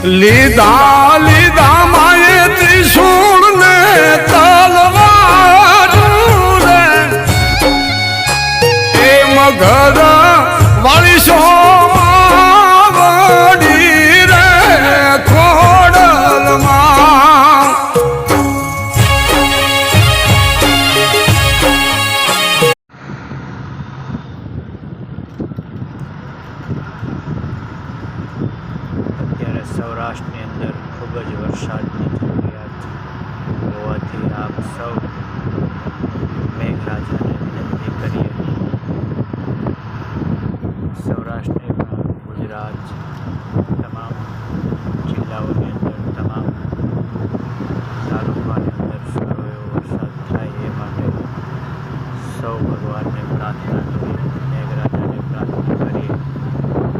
લીધા લીધા માએ ત્રિશૂળ ને તલવાર રે એ મગર વાળી સોમાવડી રે ખોડલમાં અત્યારે સૌરાષ્ટ્રની અંદર ખૂબ જ વરસાદની જરૂરિયાત હોવાથી આપ સૌ મેઘરાજાને વિનંતી કરીએ